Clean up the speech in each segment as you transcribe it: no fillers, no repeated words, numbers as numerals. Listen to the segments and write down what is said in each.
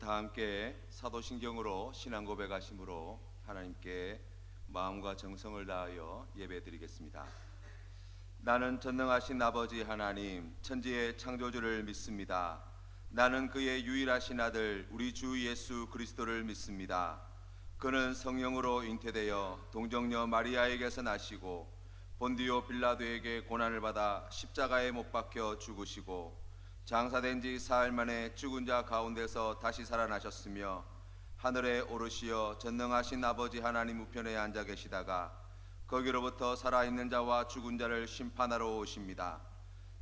다 함께 사도신경으로 신앙 고백하심으로 하나님께 마음과 정성을 다하여 예배드리겠습니다. 나는 전능하신 아버지 하나님, 천지의 창조주를 믿습니다. 나는 그의 유일하신 아들 우리 주 예수 그리스도를 믿습니다. 그는 성령으로 잉태되어 동정녀 마리아에게서 나시고 본디오 빌라도에게 고난을 받아 십자가에 못 박혀 죽으시고 장사된 지 사흘 만에 죽은 자 가운데서 다시 살아나셨으며 하늘에 오르시어 전능하신 아버지 하나님 우편에 앉아 계시다가 거기로부터 살아있는 자와 죽은 자를 심판하러 오십니다.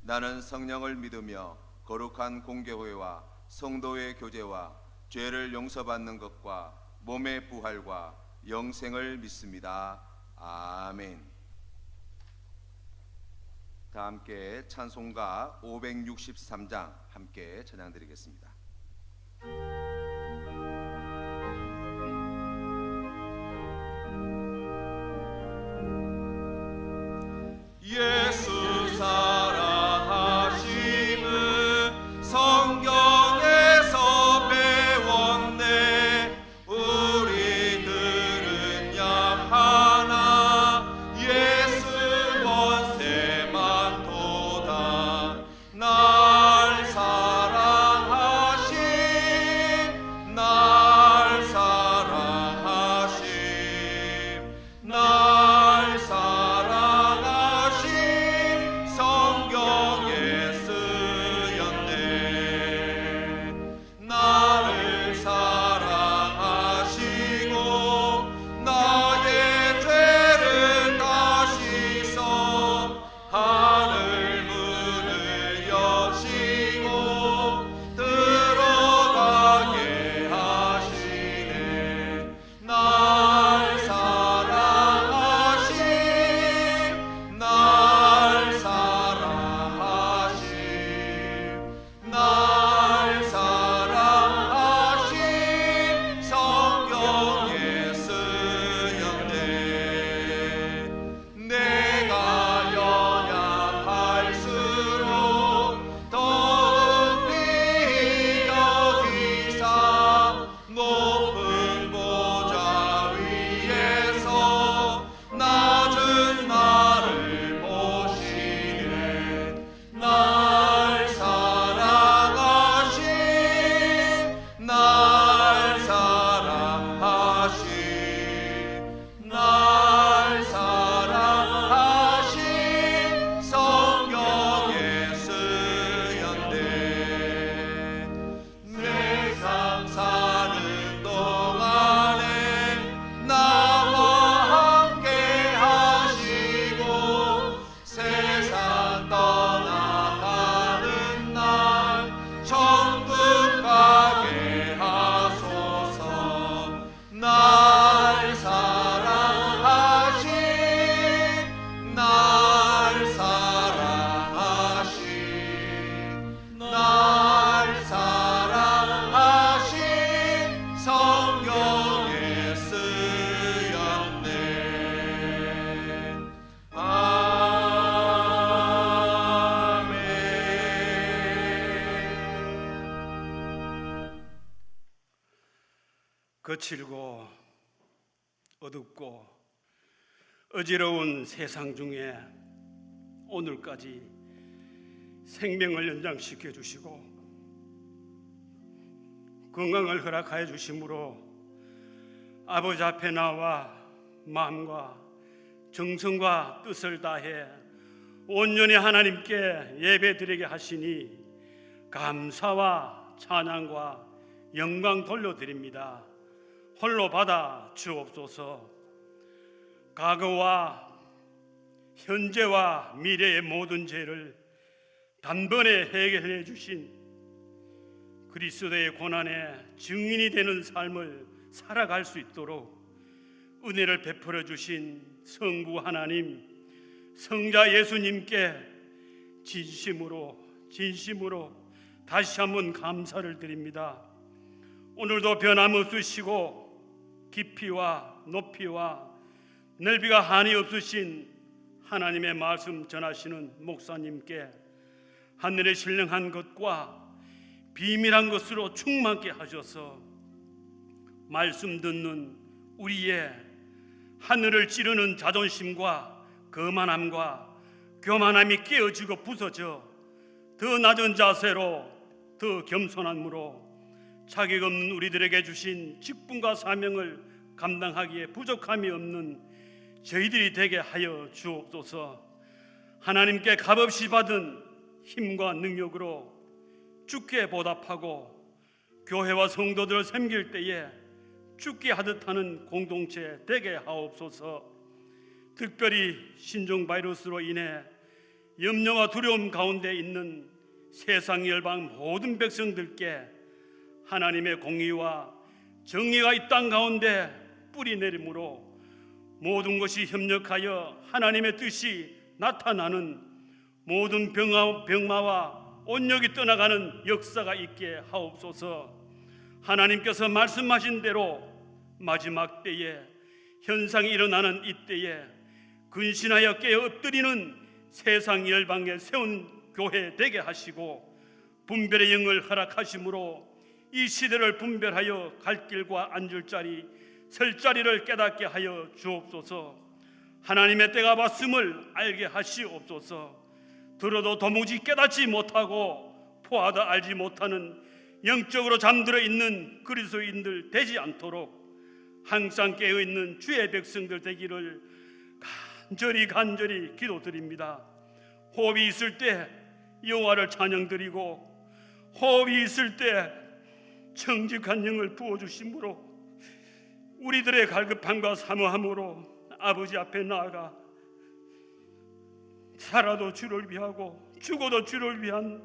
나는 성령을 믿으며 거룩한 공교회와 성도의 교제와 죄를 용서받는 것과 몸의 부활과 영생을 믿습니다. 아멘. 다 함께 찬송가 563장 함께 찬양드리겠습니다. 예수 사랑하심을 성경에서 배웠네. 우리들은 양 하나 예수 원세만 도다. 날 사랑하심 날 사랑하심 날 사랑하심 성경에 쓰였네. 나를 사랑하시고 나의 죄를 다 씻어 하늘 문을 여시고 들어가게 하시네. 날 사랑하심 날 사랑하심 날 사랑하심 성경에 쓰였네. 내가 연약할수록 더욱 히 여기사 높은 보좌 위에서 낮은 나를 보시네. 날 사랑하심 날 사랑하심 날 사랑하심 성경에 쓰였네. 세상 사는 동안에 나와 함께 하시고 세상 떠나가는 날 천국 가게 하소서. 날 사랑하심 날 사랑하심 날 사랑하심 성경에 쓰였네. 아멘. 거칠고 어둡고 어지러운 세상 중에 오늘까지 생명을 연장시켜 주시고 건강을 허락하여 주심으로 아버지 앞에 나와 마음과 정성과 뜻을 다해 온전히 하나님께 예배드리게 하시니 감사와 찬양과 영광 돌려드립니다. 홀로 받아 주옵소서. 과거와 현재와 미래의 모든 죄를 단번에 해결해 주신 그리스도의 고난의 증인이 되는 삶을 살아갈 수 있도록 은혜를 베풀어 주신 성부 하나님, 성자 예수님께 진심으로 다시 한번 감사를 드립니다. 오늘도 변함없으시고 깊이와 높이와 넓이가 한이 없으신 하나님의 말씀 전하시는 목사님께 하늘의 신령한 것과 비밀한 것으로 충만케 하셔서 말씀 듣는 우리의 하늘을 찌르는 자존심과 거만함과 교만함이 깨어지고 부서져 더 낮은 자세로 더 겸손함으로 자격 없는 우리들에게 주신 직분과 사명을 감당하기에 부족함이 없는 저희들이 되게 하여 주옵소서. 하나님께 값없이 받은 힘과 능력으로 주께 보답하고 교회와 성도들을 섬길 때에 주께 하듯 하는 공동체 되게 하옵소서. 특별히 신종 바이러스로 인해 염려와 두려움 가운데 있는 세상 열방 모든 백성들께 하나님의 공의와 정의가 이 땅 가운데 뿌리 내림으로 모든 것이 협력하여 하나님의 뜻이 나타나는 모든 병마와 온역이 떠나가는 역사가 있게 하옵소서. 하나님께서 말씀하신 대로 마지막 때에 현상이 일어나는 이때에 근신하여 깨어 엎드리는 세상 열방에 세운 교회 되게 하시고 분별의 영을 허락하심으로 이 시대를 분별하여 갈 길과 앉을 자리 설 자리를 깨닫게 하여 주옵소서. 하나님의 때가 왔음을 알게 하시옵소서. 들어도 도무지 깨닫지 못하고 포하다 알지 못하는 영적으로 잠들어 있는 그리스도인들 되지 않도록 항상 깨어있는 주의 백성들 되기를 간절히 기도드립니다. 호흡이 있을 때 여호와를 찬양드리고 호흡이 있을 때 정직한 영을 부어주심으로 우리들의 갈급함과 사모함으로 아버지 앞에 나아가 살아도 주를 위하고 죽어도 주를 위한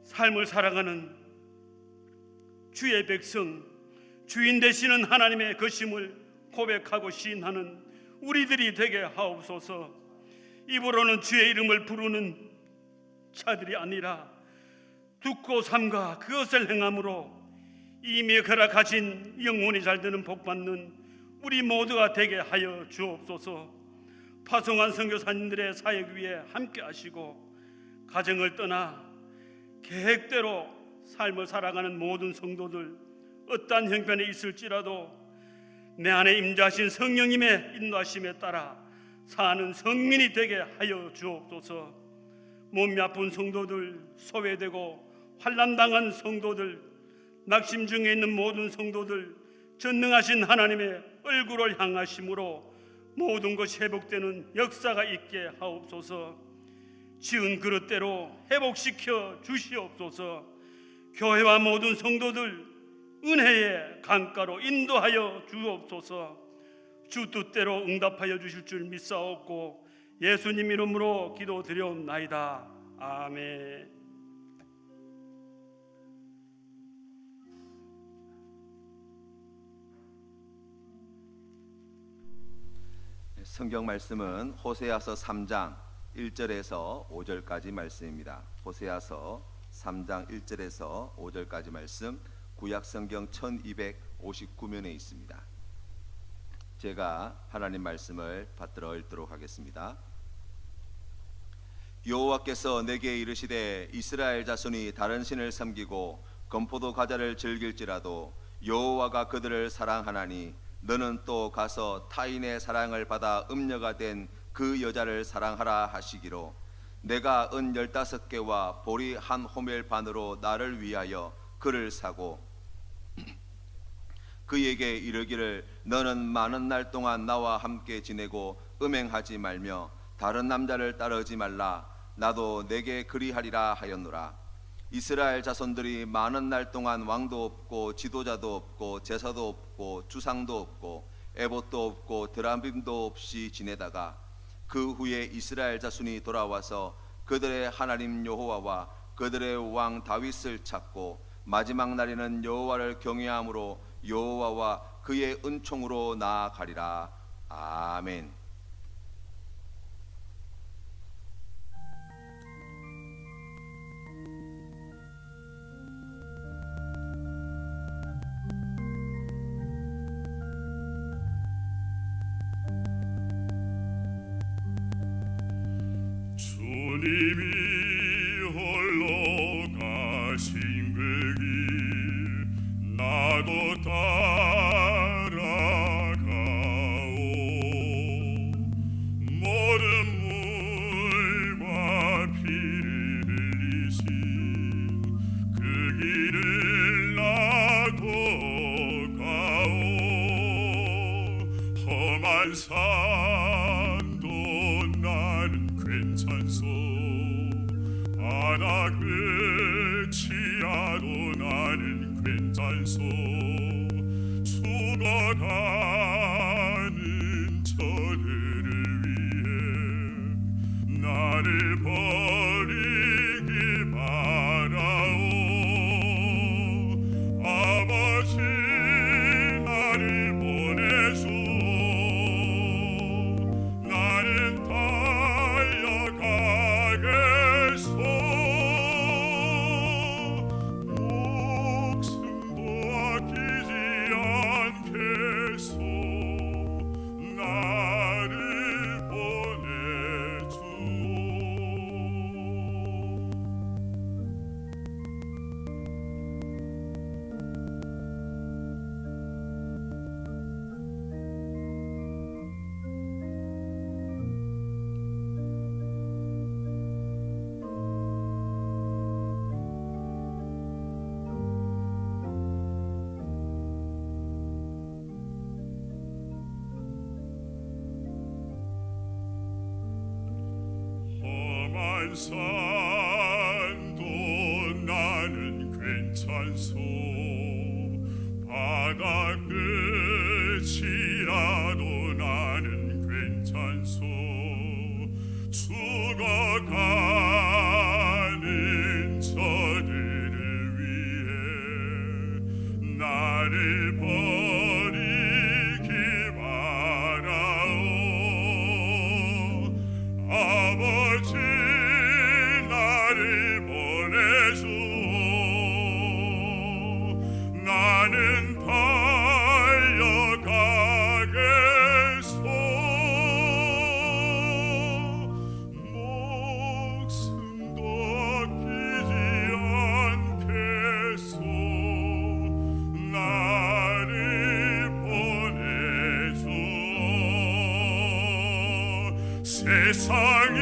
삶을 살아가는 주의 백성, 주인 되시는 하나님의 것임을 고백하고 시인하는 우리들이 되게 하옵소서. 입으로는 주의 이름을 부르는 자들이 아니라 듣고 삼가 그것을 행함으로 이미 허락하신 영혼이 잘되는 복받는 우리 모두가 되게 하여 주옵소서. 파송한 선교사님들의 사역 위에 함께 하시고 가정을 떠나 계획대로 삶을 살아가는 모든 성도들 어떠한 형편에 있을지라도 내 안에 임재하신 성령님의 인도하심에 따라 사는 성민이 되게 하여 주옵소서. 몸이 아픈 성도들, 소외되고 환난당한 성도들, 낙심 중에 있는 모든 성도들 전능하신 하나님의 얼굴을 향하심으로 모든 것이 회복되는 역사가 있게 하옵소서. 지은 그릇대로 회복시켜 주시옵소서. 교회와 모든 성도들 은혜의 강가로 인도하여 주옵소서. 주 뜻대로 응답하여 주실 줄 믿사옵고 예수님 이름으로 기도드리옵나이다. 아멘. 성경 말씀은 호세아서 3장 1절에서 5절까지 말씀입니다. 호세아서 3장 1절에서 5절까지 말씀, 구약 성경 1259면에 있습니다. 제가 하나님 말씀을 받들어 읽도록 하겠습니다. 여호와께서 내게 이르시되 이스라엘 자손이 다른 신을 섬기고 건포도 과자를 즐길지라도 여호와가 그들을 사랑하나니 너는 또 가서 타인의 사랑을 받아 음녀가 된 그 여자를 사랑하라 하시기로 내가 은 15개와 보리 한 호멜 반으로 나를 위하여 그를 사고 그에게 이르기를 너는 많은 날 동안 나와 함께 지내고 음행하지 말며 다른 남자를 따르지 말라. 나도 내게 그리하리라 하였노라. 이스라엘 자손들이 많은 날 동안 왕도 없고 지도자도 없고 제사도 없고 주상도 없고 에봇도 없고 드라빔도 없이 지내다가 그 후에 이스라엘 자손이 돌아와서 그들의 하나님 여호와와 그들의 왕 다윗을 찾고 마지막 날에는 여호와를 경외함으로 여호와와 그의 은총으로 나아가리라. 아멘. 주님이 홀로 험한 산도 나는 괜찮소. 바다 끝이라도 나는 괜찮소. 죽어가는 저들을 위해 나를 버리기 바라오. 아버지 나를 보내주오. 나는 달려가겠소. 목숨도 아끼지 않겠소. 나를 보내주오. 험한 산도 나는 괜찮소. 바다 끝이라도 나는 괜찮소. 죽어가는 저들을 위해 나를 버리기 바라오. 아버지 나를 보내주오. 나는 달려가겠소. 목숨도 아끼지 않겠소. 나를 보내주오. 세상이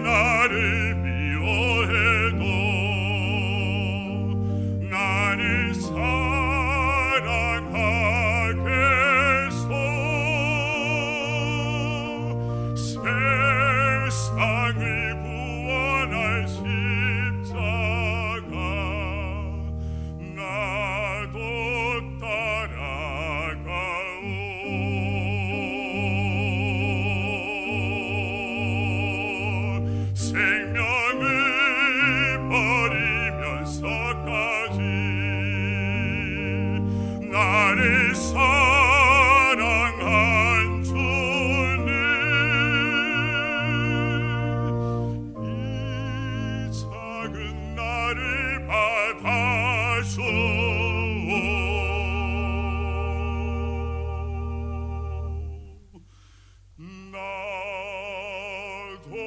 나를 미워해도 나는 사랑하겠소. 세상을 구원할 십자가 나도 따라가오. 생명을 버리면서까지 나를 사랑한 주는 이 작은 나를 받아주오. 나도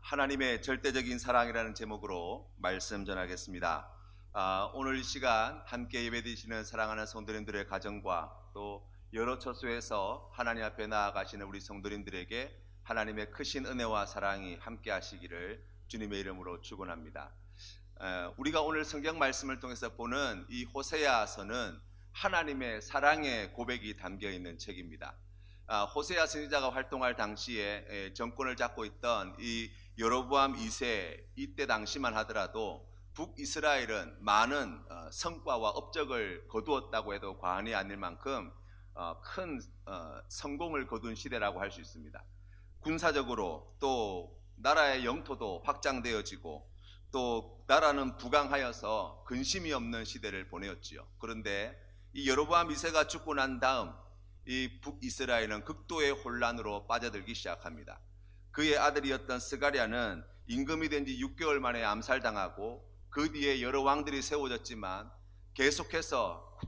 하나님의 절대적인 사랑이라는 제목으로 말씀 전하겠습니다. 오늘 이 시간 함께 예배드리시는 사랑하는 성도님들의 가정과 또 여러 처소에서 하나님 앞에 나아가시는 우리 성도님들에게 하나님의 크신 은혜와 사랑이 함께 하시기를 주님의 이름으로 축원합니다. 우리가 오늘 성경 말씀을 통해서 보는 이 호세아서는 하나님의 사랑의 고백이 담겨 있는 책입니다. 호세아 선지자가 활동할 당시에 정권을 잡고 있던 이 여로보암 2세 이때 당시만 하더라도 북이스라엘은 많은 성과와 업적을 거두었다고 해도 과언이 아닐 만큼 큰 성공을 거둔 시대라고 할 수 있습니다. 군사적으로 또 나라의 영토도 확장되어지고 또 나라는 부강하여서 근심이 없는 시대를 보내었지요. 그런데 이 여로보암 2세가 죽고 난 다음 이 북이스라엘은 극도의 혼란으로 빠져들기 시작합니다. 그의 아들이었던 스가랴는 임금이 된 지 6개월 만에 암살당하고 그 뒤에 여러 왕들이 세워졌지만 계속해서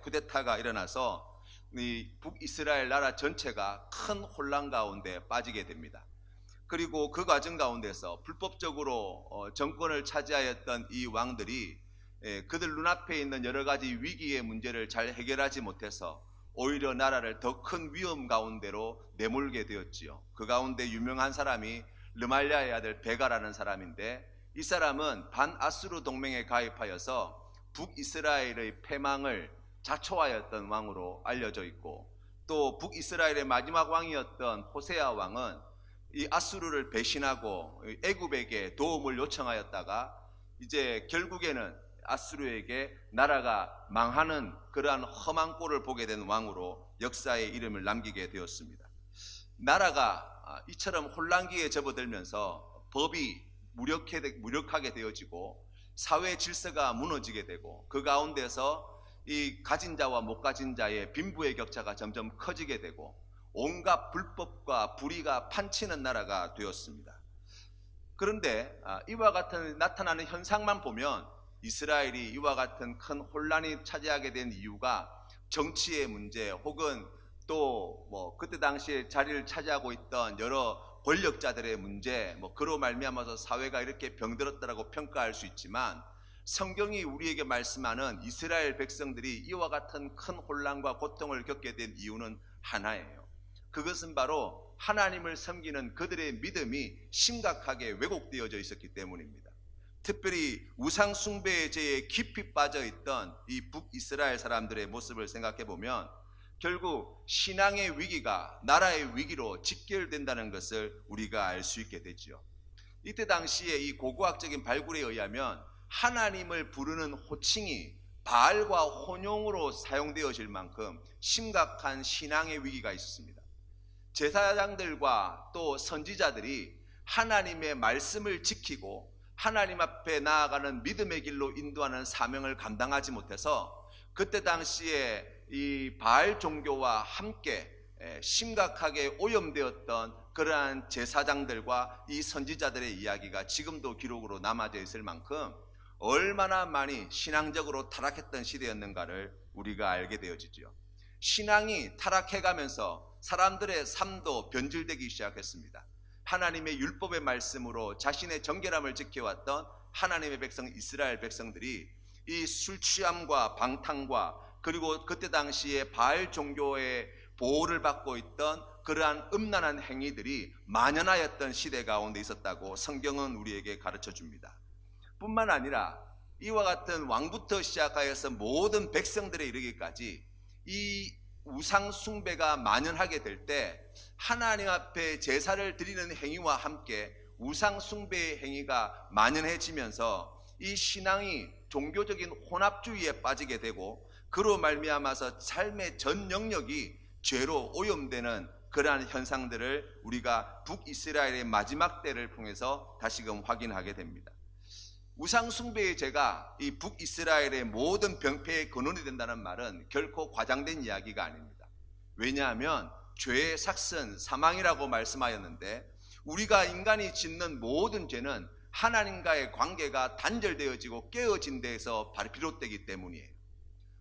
쿠데타가 일어나서 이 북이스라엘 나라 전체가 큰 혼란 가운데 빠지게 됩니다. 그리고 그 과정 가운데서 불법적으로 정권을 차지하였던 이 왕들이 그들 눈앞에 있는 여러 가지 위기의 문제를 잘 해결하지 못해서 오히려 나라를 더 큰 위험 가운데로 내몰게 되었지요. 그 가운데 유명한 사람이 르말리아의 아들 베가라는 사람인데, 이 사람은 반아수르 동맹에 가입하여서 북이스라엘의 패망을 자초하였던 왕으로 알려져 있고, 또 북이스라엘의 마지막 왕이었던 호세아 왕은 이 아수르를 배신하고 애굽에게 도움을 요청하였다가 이제 결국에는 아수르에게 나라가 망하는 그러한 험한 꼴을 보게 된 왕으로 역사에 이름을 남기게 되었습니다. 나라가 이처럼 혼란기에 접어들면서 법이 무력하게 되어지고 사회 질서가 무너지게 되고, 그 가운데서 이 가진 자와 못 가진 자의 빈부의 격차가 점점 커지게 되고 온갖 불법과 불의가 판치는 나라가 되었습니다. 그런데 이와 같은 나타나는 현상만 보면 이스라엘이 이와 같은 큰 혼란이 차지하게 된 이유가 정치의 문제, 혹은 또 그때 당시에 자리를 차지하고 있던 여러 권력자들의 문제, 그로 말미암아서 사회가 이렇게 병들었다라고 평가할 수 있지만, 성경이 우리에게 말씀하는 이스라엘 백성들이 이와 같은 큰 혼란과 고통을 겪게 된 이유는 하나예요. 그것은 바로 하나님을 섬기는 그들의 믿음이 심각하게 왜곡되어져 있었기 때문입니다. 특별히 우상 숭배의 죄에 깊이 빠져 있던 이 북이스라엘 사람들의 모습을 생각해 보면 결국 신앙의 위기가 나라의 위기로 직결된다는 것을 우리가 알 수 있게 되죠. 이때 당시에 이 고고학적인 발굴에 의하면 하나님을 부르는 호칭이 바알과 혼용으로 사용되어질 만큼 심각한 신앙의 위기가 있었습니다. 제사장들과 또 선지자들이 하나님의 말씀을 지키고 하나님 앞에 나아가는 믿음의 길로 인도하는 사명을 감당하지 못해서 그때 당시에 이 바알 종교와 함께 심각하게 오염되었던 그러한 제사장들과 이 선지자들의 이야기가 지금도 기록으로 남아져 있을 만큼 얼마나 많이 신앙적으로 타락했던 시대였는가를 우리가 알게 되어지죠. 신앙이 타락해가면서 사람들의 삶도 변질되기 시작했습니다. 하나님의 율법의 말씀으로 자신의 정결함을 지켜왔던 하나님의 백성 이스라엘 백성들이 이 술취함과 방탕과 그리고 그때 당시에 바알 종교의 보호를 받고 있던 그러한 음란한 행위들이 만연하였던 시대 가운데 있었다고 성경은 우리에게 가르쳐 줍니다. 뿐만 아니라 이와 같은 왕부터 시작하여서 모든 백성들에 이르기까지 이 우상 숭배가 만연하게 될 때 하나님 앞에 제사를 드리는 행위와 함께 우상 숭배의 행위가 만연해지면서 이 신앙이 종교적인 혼합주의에 빠지게 되고 그로 말미암아서 삶의 전 영역이 죄로 오염되는 그러한 현상들을 우리가 북이스라엘의 마지막 때를 통해서 다시금 확인하게 됩니다. 우상 숭배의 죄가 이 북이스라엘의 모든 병폐의 근원이 된다는 말은 결코 과장된 이야기가 아닙니다. 왜냐하면 죄의 삭슨 사망이라고 말씀하였는데 우리가 인간이 짓는 모든 죄는 하나님과의 관계가 단절되어지고 깨어진 데에서 비롯되기 때문이에요.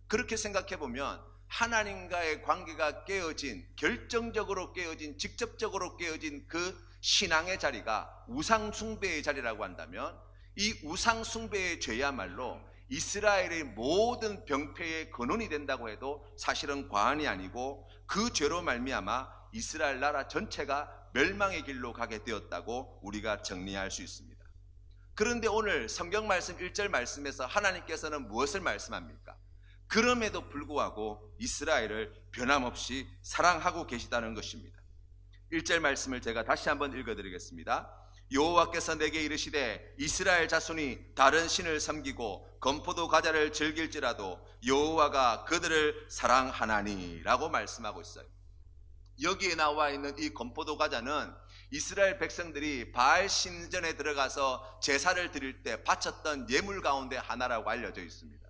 그렇게 생각해 보면 하나님과의 관계가 깨어진, 결정적으로 깨어진, 직접적으로 깨어진 그 신앙의 자리가 우상 숭배의 자리라고 한다면 이 우상 숭배의 죄야말로 이스라엘의 모든 병폐의 근원이 된다고 해도 사실은 과언이 아니고 그 죄로 말미암아 이스라엘 나라 전체가 멸망의 길로 가게 되었다고 우리가 정리할 수 있습니다. 그런데 오늘 성경 말씀 1절 말씀에서 하나님께서는 무엇을 말씀합니까? 그럼에도 불구하고 이스라엘을 변함없이 사랑하고 계시다는 것입니다. 1절 말씀을 제가 다시 한번 읽어드리겠습니다. 여호와께서 내게 이르시되 이스라엘 자손이 다른 신을 섬기고 건포도 과자를 즐길지라도 여호와가 그들을 사랑하나니 라고 말씀하고 있어요. 여기에 나와 있는 이 건포도 과자는 이스라엘 백성들이 바알 신전에 들어가서 제사를 드릴 때 바쳤던 예물 가운데 하나라고 알려져 있습니다.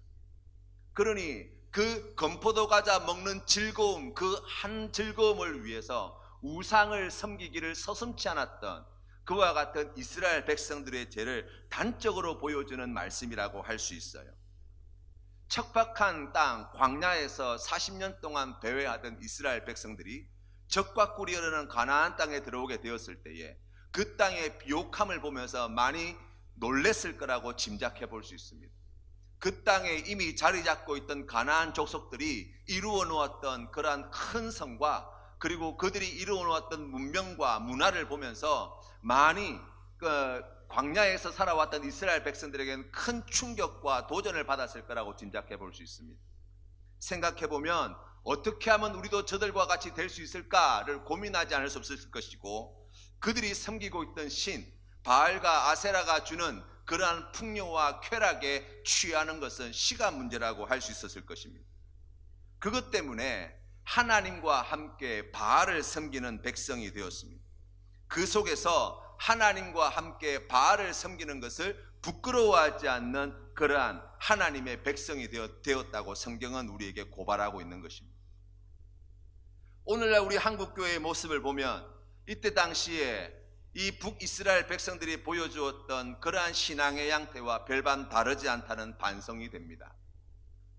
그러니 그 건포도 과자 먹는 즐거움, 그 한 즐거움을 위해서 우상을 섬기기를 서슴지 않았던 그와 같은 이스라엘 백성들의 죄를 단적으로 보여주는 말씀이라고 할 수 있어요. 척박한 땅 광야에서 40년 동안 배회하던 이스라엘 백성들이 적과 꿀이 흐르는 가나안 땅에 들어오게 되었을 때에 그 땅의 비옥함을 보면서 많이 놀랬을 거라고 짐작해 볼 수 있습니다. 그 땅에 이미 자리 잡고 있던 가나안 족속들이 이루어 놓았던 그러한 큰 성과, 그리고 그들이 이루어 놓았던 문명과 문화를 보면서 많이 광야에서 살아왔던 이스라엘 백성들에게는 큰 충격과 도전을 받았을 거라고 짐작해 볼 수 있습니다. 생각해 보면 어떻게 하면 우리도 저들과 같이 될 수 있을까를 고민하지 않을 수 없을 것이고, 그들이 섬기고 있던 신 바알과 아세라가 주는 그러한 풍요와 쾌락에 취하는 것은 시간 문제라고 할 수 있었을 것입니다. 그것 때문에 하나님과 함께 바알을 섬기는 백성이 되었습니다. 그 속에서 하나님과 함께 바알을 섬기는 것을 부끄러워하지 않는 그러한 하나님의 백성이 되었다고 성경은 우리에게 고발하고 있는 것입니다. 오늘날 우리 한국교회의 모습을 보면 이때 당시에 이 북이스라엘 백성들이 보여주었던 그러한 신앙의 양태와 별반 다르지 않다는 반성이 됩니다.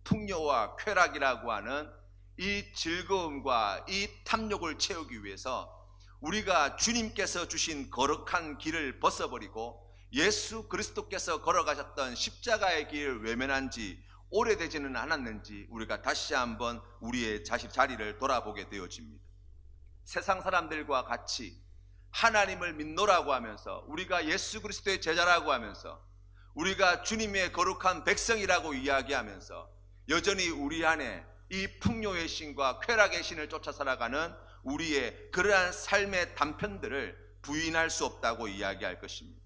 풍요와 쾌락이라고 하는 이 즐거움과 이 탐욕을 채우기 위해서 우리가 주님께서 주신 거룩한 길을 벗어버리고 예수 그리스도께서 걸어가셨던 십자가의 길을 외면한 지 오래되지는 않았는지 우리가 다시 한번 우리의 자리를 돌아보게 되어집니다. 세상 사람들과 같이 하나님을 믿노라고 하면서, 우리가 예수 그리스도의 제자라고 하면서, 우리가 주님의 거룩한 백성이라고 이야기하면서 여전히 우리 안에 이 풍요의 신과 쾌락의 신을 쫓아 살아가는 우리의 그러한 삶의 단편들을 부인할 수 없다고 이야기할 것입니다.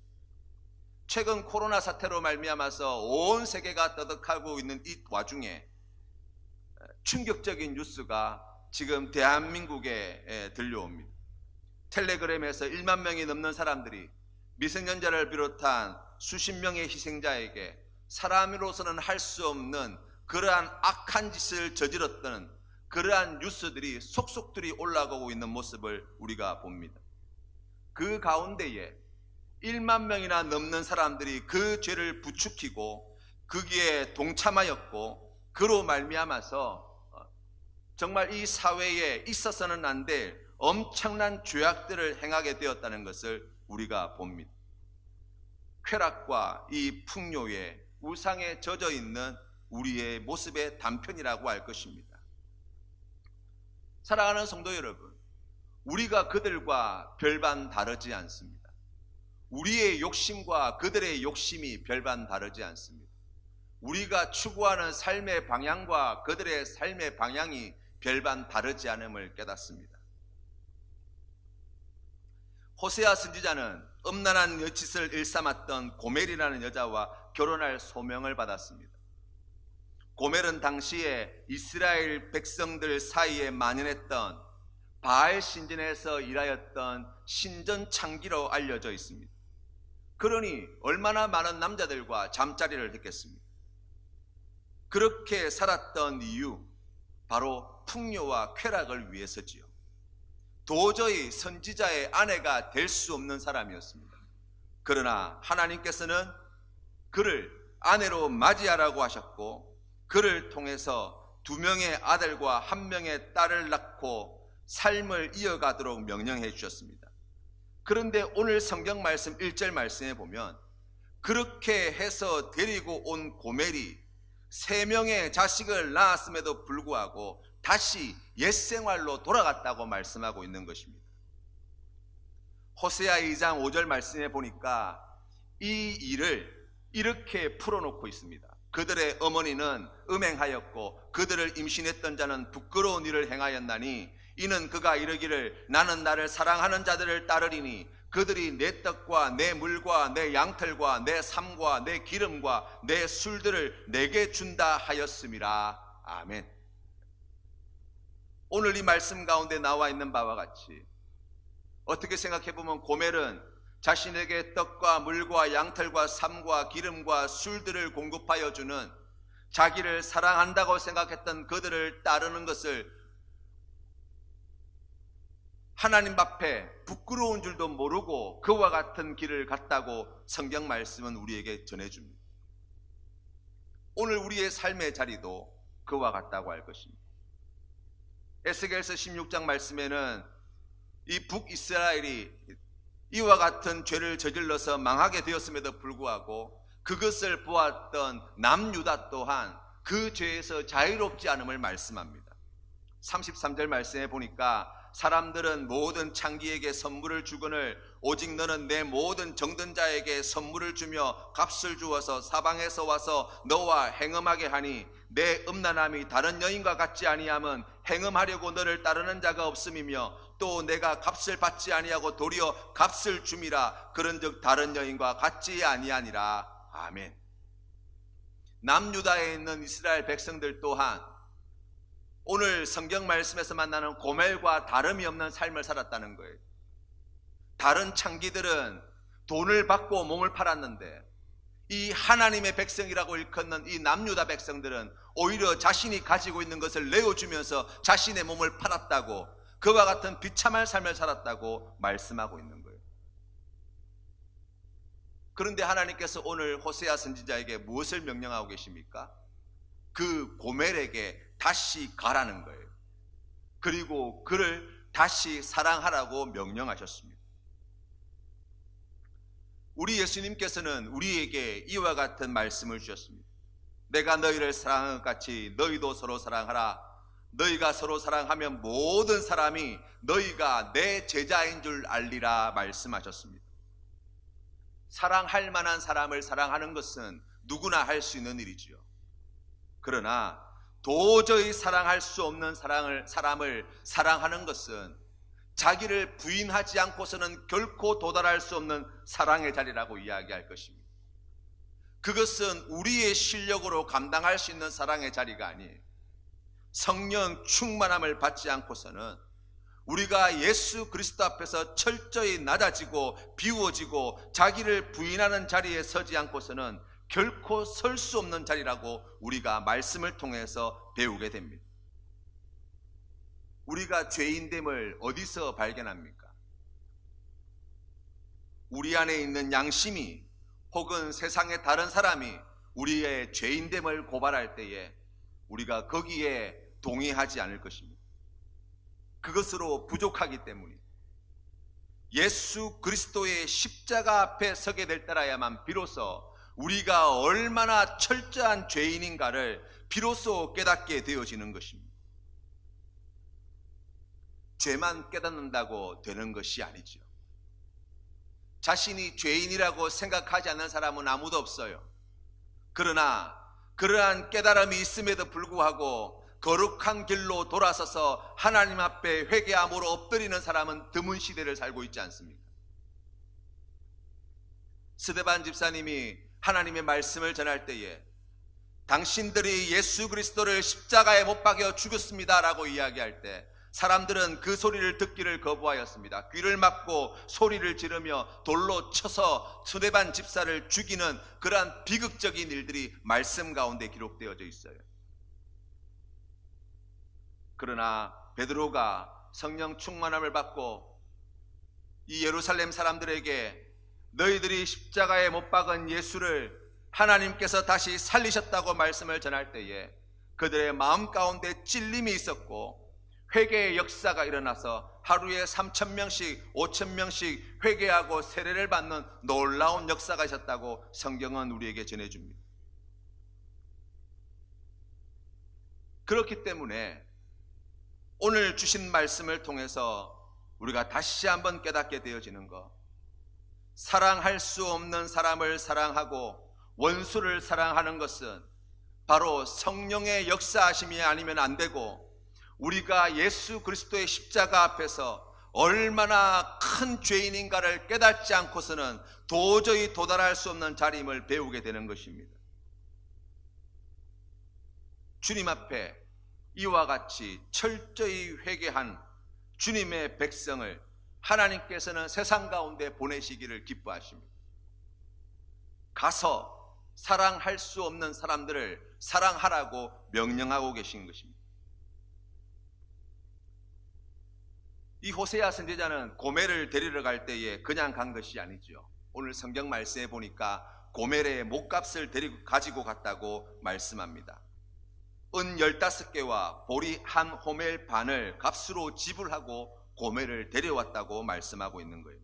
최근 코로나 사태로 말미암아서 온 세계가 떠들썩하고 있는 이 와중에 충격적인 뉴스가 지금 대한민국에 들려옵니다. 텔레그램에서 1만 명이 넘는 사람들이 미성년자를 비롯한 수십 명의 희생자에게 사람으로서는 할 수 없는 그러한 악한 짓을 저질렀던 그러한 뉴스들이 속속들이 올라가고 있는 모습을 우리가 봅니다. 그 가운데에 1만 명이나 넘는 사람들이 그 죄를 부추기고 거기에 동참하였고, 그로 말미암아서 정말 이 사회에 있어서는 안 될 엄청난 죄악들을 행하게 되었다는 것을 우리가 봅니다. 쾌락과 이 풍요의 우상에 젖어 있는 우리의 모습의 단편이라고 할 것입니다. 사랑하는 성도 여러분, 우리가 그들과 별반 다르지 않습니다. 우리의 욕심과 그들의 욕심이 별반 다르지 않습니다. 우리가 추구하는 삶의 방향과 그들의 삶의 방향이 별반 다르지 않음을 깨닫습니다. 호세아 선지자는 음란한 여짓을 일삼았던 고멜이라는 여자와 결혼할 소명을 받았습니다. 고멜은 당시에 이스라엘 백성들 사이에 만연했던 바알 신전에서 일하였던 신전 창기로 알려져 있습니다. 그러니 얼마나 많은 남자들과 잠자리를 했겠습니까? 그렇게 살았던 이유, 바로 풍요와 쾌락을 위해서지요. 도저히 선지자의 아내가 될 수 없는 사람이었습니다. 그러나 하나님께서는 그를 아내로 맞이하라고 하셨고, 그를 통해서 2명의 아들과 1명의 딸을 낳고 삶을 이어가도록 명령해 주셨습니다. 그런데 오늘 성경 말씀 1절 말씀에 보면 그렇게 해서 데리고 온 고멜이 3명의 자식을 낳았음에도 불구하고 다시 옛생활로 돌아갔다고 말씀하고 있는 것입니다. 호세아 2장 5절 말씀에 보니까 이 일을 이렇게 풀어놓고 있습니다. 그들의 어머니는 음행하였고 그들을 임신했던 자는 부끄러운 일을 행하였나니 이는 그가 이르기를 나는 나를 사랑하는 자들을 따르리니 그들이 내 떡과 내 물과 내 양털과 내 삶과 내 기름과 내 술들을 내게 준다 하였음이라. 아멘. 오늘 이 말씀 가운데 나와 있는 바와 같이 어떻게 생각해보면 고멜은 자신에게 떡과 물과 양털과 삶과 기름과 술들을 공급하여 주는, 자기를 사랑한다고 생각했던 그들을 따르는 것을 하나님 앞에 부끄러운 줄도 모르고 그와 같은 길을 갔다고 성경 말씀은 우리에게 전해줍니다. 오늘 우리의 삶의 자리도 그와 같다고 할 것입니다. 에스겔서 16장 말씀에는 이 북이스라엘이 이와 같은 죄를 저질러서 망하게 되었음에도 불구하고 그것을 보았던 남유다 또한 그 죄에서 자유롭지 않음을 말씀합니다. 33절 말씀에 보니까 사람들은 모든 창기에게 선물을 주거늘 오직 너는 내 모든 정든 자에게 선물을 주며 값을 주어서 사방에서 와서 너와 행음하게 하니 내 음란함이 다른 여인과 같지 아니함은 행음하려고 너를 따르는 자가 없음이며 또 내가 값을 받지 아니하고 도리어 값을 줌이라 그런즉 다른 여인과 같지 아니하니라. 아멘. 남유다에 있는 이스라엘 백성들 또한 오늘 성경 말씀에서 만나는 고멜과 다름이 없는 삶을 살았다는 거예요. 다른 창기들은 돈을 받고 몸을 팔았는데 이 하나님의 백성이라고 일컫는 이 남유다 백성들은 오히려 자신이 가지고 있는 것을 내어주면서 자신의 몸을 팔았다고, 그와 같은 비참한 삶을 살았다고 말씀하고 있는 거예요. 그런데 하나님께서 오늘 호세아 선지자에게 무엇을 명령하고 계십니까? 그 고멜에게 다시 가라는 거예요. 그리고 그를 다시 사랑하라고 명령하셨습니다. 우리 예수님께서는 우리에게 이와 같은 말씀을 주셨습니다. 내가 너희를 사랑한 것 같이 너희도 서로 사랑하라. 너희가 서로 사랑하면 모든 사람이 너희가 내 제자인 줄 알리라 말씀하셨습니다. 사랑할 만한 사람을 사랑하는 것은 누구나 할 수 있는 일이지요. 그러나 도저히 사랑할 수 없는 사람을 사랑하는 것은 자기를 부인하지 않고서는 결코 도달할 수 없는 사랑의 자리라고 이야기할 것입니다. 그것은 우리의 실력으로 감당할 수 있는 사랑의 자리가 아니에요. 성령 충만함을 받지 않고서는 우리가 예수 그리스도 앞에서 철저히 낮아지고 비워지고 자기를 부인하는 자리에 서지 않고서는 결코 설 수 없는 자리라고 우리가 말씀을 통해서 배우게 됩니다. 우리가 죄인됨을 어디서 발견합니까? 우리 안에 있는 양심이 혹은 세상의 다른 사람이 우리의 죄인됨을 고발할 때에 우리가 거기에 동의하지 않을 것입니다. 그것으로 부족하기 때문에 예수 그리스도의 십자가 앞에 서게 될 때라야만 비로소 우리가 얼마나 철저한 죄인인가를 비로소 깨닫게 되어지는 것입니다. 죄만 깨닫는다고 되는 것이 아니죠. 자신이 죄인이라고 생각하지 않는 사람은 아무도 없어요. 그러나 그러한 깨달음이 있음에도 불구하고 거룩한 길로 돌아서서 하나님 앞에 회개함으로 엎드리는 사람은 드문 시대를 살고 있지 않습니까? 스데반 집사님이 하나님의 말씀을 전할 때에 당신들이 예수 그리스도를 십자가에 못 박여 죽였습니다 라고 이야기할 때 사람들은 그 소리를 듣기를 거부하였습니다. 귀를 막고 소리를 지르며 돌로 쳐서 스데반 집사를 죽이는 그러한 비극적인 일들이 말씀 가운데 기록되어져 있어요. 그러나 베드로가 성령 충만함을 받고 이 예루살렘 사람들에게 너희들이 십자가에 못 박은 예수를 하나님께서 다시 살리셨다고 말씀을 전할 때에 그들의 마음 가운데 찔림이 있었고 회개의 역사가 일어나서 하루에 3,000명씩 5,000명씩 회개하고 세례를 받는 놀라운 역사가 있었다고 성경은 우리에게 전해줍니다. 그렇기 때문에 오늘 주신 말씀을 통해서 우리가 다시 한번 깨닫게 되어지는 것, 사랑할 수 없는 사람을 사랑하고 원수를 사랑하는 것은 바로 성령의 역사하심이 아니면 안 되고 우리가 예수 그리스도의 십자가 앞에서 얼마나 큰 죄인인가를 깨닫지 않고서는 도저히 도달할 수 없는 자리임을 배우게 되는 것입니다. 주님 앞에 이와 같이 철저히 회개한 주님의 백성을 하나님께서는 세상 가운데 보내시기를 기뻐하십니다. 가서 사랑할 수 없는 사람들을 사랑하라고 명령하고 계신 것입니다. 이 호세아 선지자는 고멜을 데리러 갈 때에 그냥 간 것이 아니죠. 오늘 성경 말씀에 보니까 고멜의 목값을 가지고 갔다고 말씀합니다. 은 15개와 보리 한 호멜 반을 값으로 지불하고 고멜을 데려왔다고 말씀하고 있는 거예요.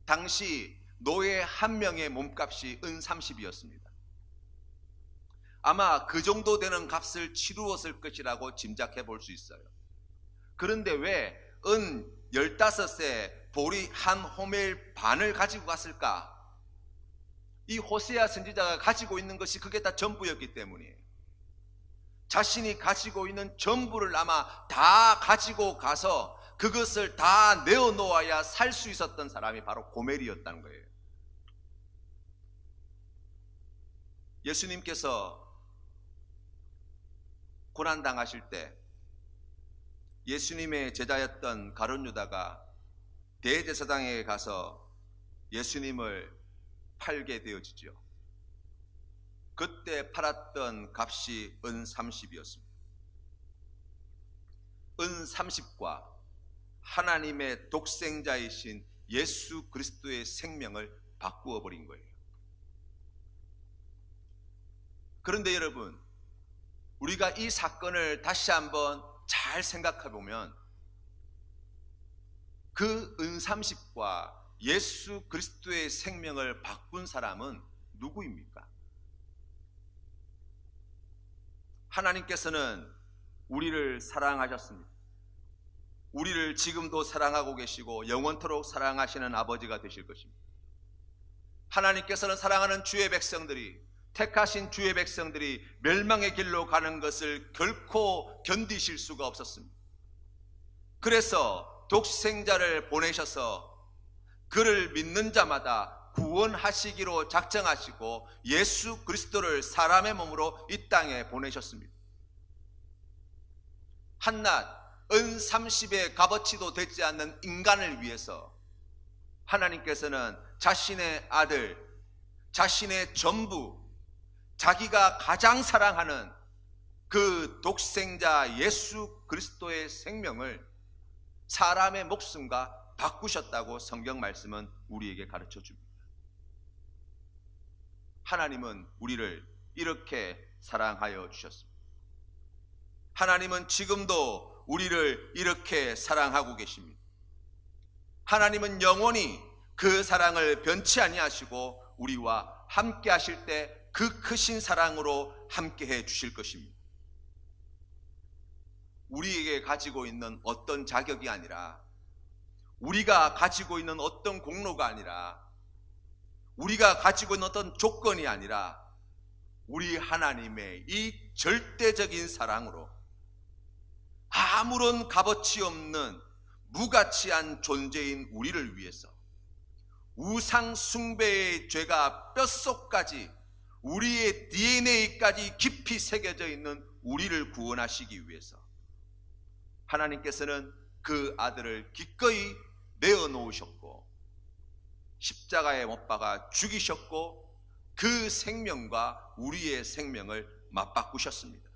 당시 노예 한 명의 몸값이 은 30이었습니다. 아마 그 정도 되는 값을 치루었을 것이라고 짐작해 볼 수 있어요. 그런데 왜 은 15세 보리 한 호멜 반을 가지고 갔을까? 이 호세아 선지자가 가지고 있는 것이 그게 다 전부였기 때문이에요. 자신이 가지고 있는 전부를 아마 다 가지고 가서 그것을 다 내어놓아야 살 수 있었던 사람이 바로 고멜이었다는 거예요. 예수님께서 고난당하실 때 예수님의 제자였던 가룟 유다가 대제사장에게 가서 예수님을 팔게 되어지죠. 그때 팔았던 값이 은 30이었습니다. 은 30과 하나님의 독생자이신 예수 그리스도의 생명을 바꾸어 버린 거예요. 그런데 여러분, 우리가 이 사건을 다시 한번 잘 생각해 보면 그 은 30과 예수 그리스도의 생명을 바꾼 사람은 누구입니까? 하나님께서는 우리를 사랑하셨습니다. 우리를 지금도 사랑하고 계시고 영원토록 사랑하시는 아버지가 되실 것입니다. 하나님께서는 사랑하는 주의 백성들이, 택하신 주의 백성들이 멸망의 길로 가는 것을 결코 견디실 수가 없었습니다. 그래서 독생자를 보내셔서 그를 믿는 자마다 구원하시기로 작정하시고 예수 그리스도를 사람의 몸으로 이 땅에 보내셨습니다. 한낱 은 30의 값어치도 되지 않는 인간을 위해서 하나님께서는 자신의 아들, 자신의 전부, 자기가 가장 사랑하는 그 독생자 예수 그리스도의 생명을 사람의 목숨과 바꾸셨다고 성경 말씀은 우리에게 가르쳐 줍니다. 하나님은 우리를 이렇게 사랑하여 주셨습니다. 하나님은 지금도 우리를 이렇게 사랑하고 계십니다. 하나님은 영원히 그 사랑을 변치 아니하시고 우리와 함께 하실 때 그 크신 사랑으로 함께 해 주실 것입니다. 우리에게 가지고 있는 어떤 자격이 아니라, 우리가 가지고 있는 어떤 공로가 아니라, 우리가 가지고 있는 어떤 조건이 아니라 우리 하나님의 이 절대적인 사랑으로 아무런 값어치 없는 무가치한 존재인 우리를 위해서 우상 숭배의 죄가 뼛속까지 우리의 DNA까지 깊이 새겨져 있는 우리를 구원하시기 위해서 하나님께서는 그 아들을 기꺼이 내어놓으셨고 십자가에 못 박아 죽이셨고 그 생명과 우리의 생명을 맞바꾸셨습니다.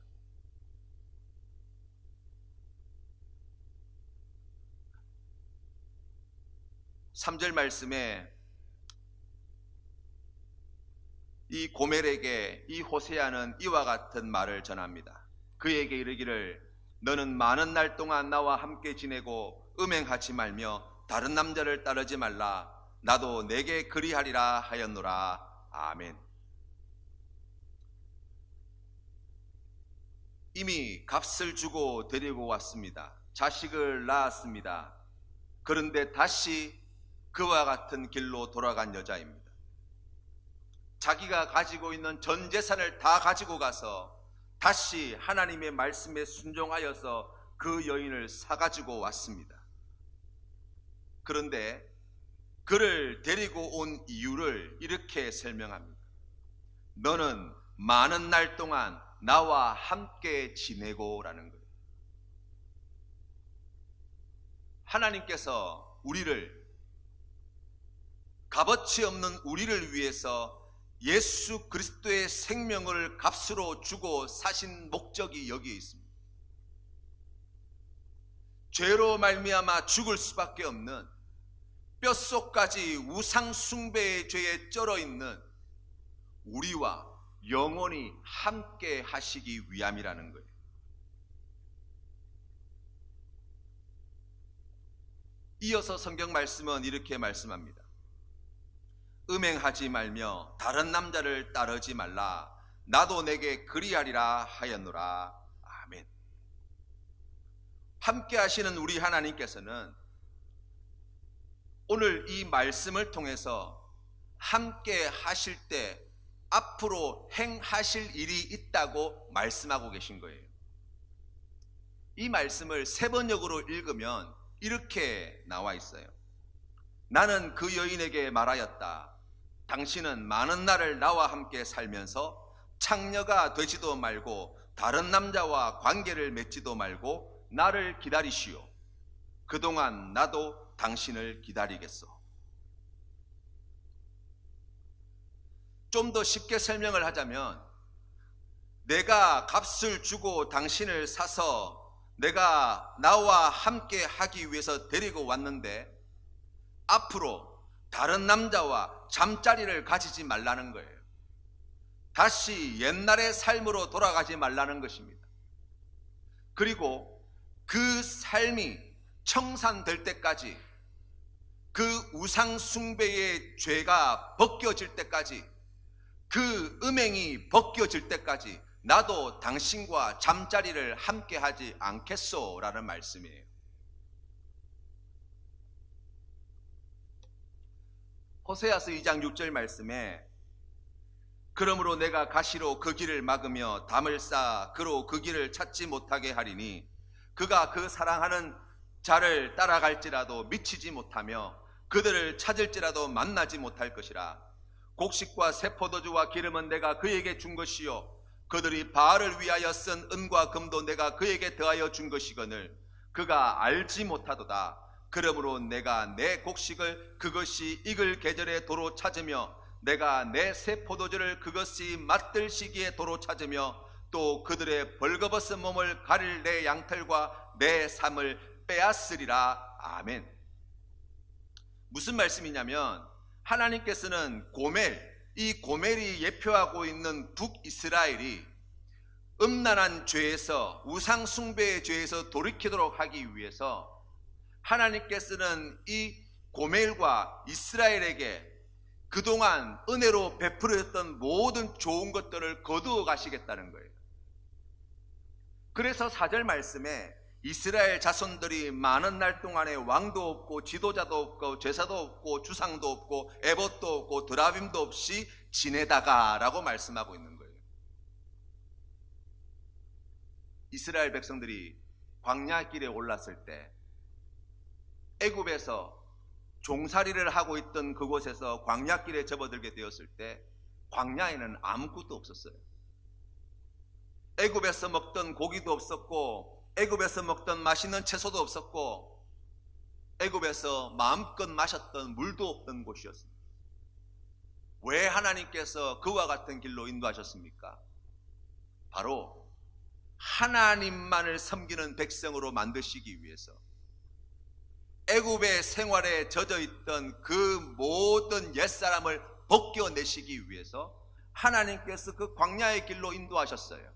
(3절) 말씀에 이 고멜에게 이 호세아는 이와 같은 말을 전합니다. 그에게 이르기를 너는 많은 날 동안 나와 함께 지내고 음행하지 말며 다른 남자를 따르지 말라. 나도 내게 그리하리라 하였노라. 아멘. 이미 값을 주고 데리고 왔습니다. 자식을 낳았습니다. 그런데 다시 그와 같은 길로 돌아간 여자입니다. 자기가 가지고 있는 전 재산을 다 가지고 가서 다시 하나님의 말씀에 순종하여서 그 여인을 사가지고 왔습니다. 그런데 그를 데리고 온 이유를 이렇게 설명합니다. 너는 많은 날 동안 나와 함께 지내고 라는 거예요. 하나님께서 우리를, 값어치 없는 우리를 위해서 예수 그리스도의 생명을 값으로 주고 사신 목적이 여기에 있습니다. 죄로 말미암아 죽을 수밖에 없는, 뼛속까지 우상 숭배의 죄에 쩔어 있는 우리와 영원히 함께 하시기 위함이라는 거예요. 이어서 성경 말씀은 이렇게 말씀합니다. 음행하지 말며 다른 남자를 따르지 말라. 나도 내게 그리하리라 하였노라. 아멘. 함께 하시는 우리 하나님께서는 오늘 이 말씀을 통해서 함께 하실 때 앞으로 행하실 일이 있다고 말씀하고 계신 거예요. 이 말씀을 3번역으로 읽으면 이렇게 나와 있어요. 나는 그 여인에게 말하였다. 당신은 많은 날을 나와 함께 살면서 창녀가 되지도 말고 다른 남자와 관계를 맺지도 말고 나를 기다리시오. 그동안 나도 당신을 기다리겠소. 좀 더 쉽게 설명을 하자면, 내가 값을 주고 당신을 사서 내가 나와 함께 하기 위해서 데리고 왔는데 앞으로 다른 남자와 잠자리를 가지지 말라는 거예요. 다시 옛날의 삶으로 돌아가지 말라는 것입니다. 그리고 그 삶이 청산될 때까지, 그 우상 숭배의 죄가 벗겨질 때까지, 그 음행이 벗겨질 때까지 나도 당신과 잠자리를 함께 하지 않겠소 라는 말씀이에요. 호세아서 2장 6절 말씀에 그러므로 내가 가시로 그 길을 막으며 담을 쌓아 그로 그 길을 찾지 못하게 하리니 그가 그 사랑하는 자를 따라갈지라도 미치지 못하며 그들을 찾을지라도 만나지 못할 것이라. 곡식과 새 포도주와 기름은 내가 그에게 준 것이요 그들이 바알을 위하여 쓴 은과 금도 내가 그에게 더하여 준 것이거늘 그가 알지 못하도다. 그러므로 내가 내 곡식을 그것이 익을 계절에 도로 찾으며 내가 내 새 포도주를 그것이 맛들 시기에 도로 찾으며 또 그들의 벌거벗은 몸을 가릴 내 양털과 내 삶을 빼앗으리라. 아멘. 무슨 말씀이냐면, 하나님께서는 고멜, 이 고멜이 예표하고 있는 북이스라엘이 음란한 죄에서, 우상 숭배의 죄에서 돌이키도록 하기 위해서 하나님께서는 이 고멜과 이스라엘에게 그동안 은혜로 베풀어졌던 모든 좋은 것들을 거두어 가시겠다는 거예요. 그래서 4절 말씀에 이스라엘 자손들이 많은 날 동안에 왕도 없고 지도자도 없고 제사도 없고 주상도 없고 에봇도 없고 드라빔도 없이 지내다가 라고 말씀하고 있는 거예요. 이스라엘 백성들이 광야길에 올랐을 때, 애굽에서 종살이를 하고 있던 그곳에서 광야길에 접어들게 되었을 때 광야에는 아무것도 없었어요. 애굽에서 먹던 고기도 없었고 애굽에서 먹던 맛있는 채소도 없었고 애굽에서 마음껏 마셨던 물도 없던 곳이었습니다. 왜 하나님께서 그와 같은 길로 인도하셨습니까? 바로 하나님만을 섬기는 백성으로 만드시기 위해서, 애굽의 생활에 젖어있던 그 모든 옛사람을 벗겨내시기 위해서 하나님께서 그 광야의 길로 인도하셨어요.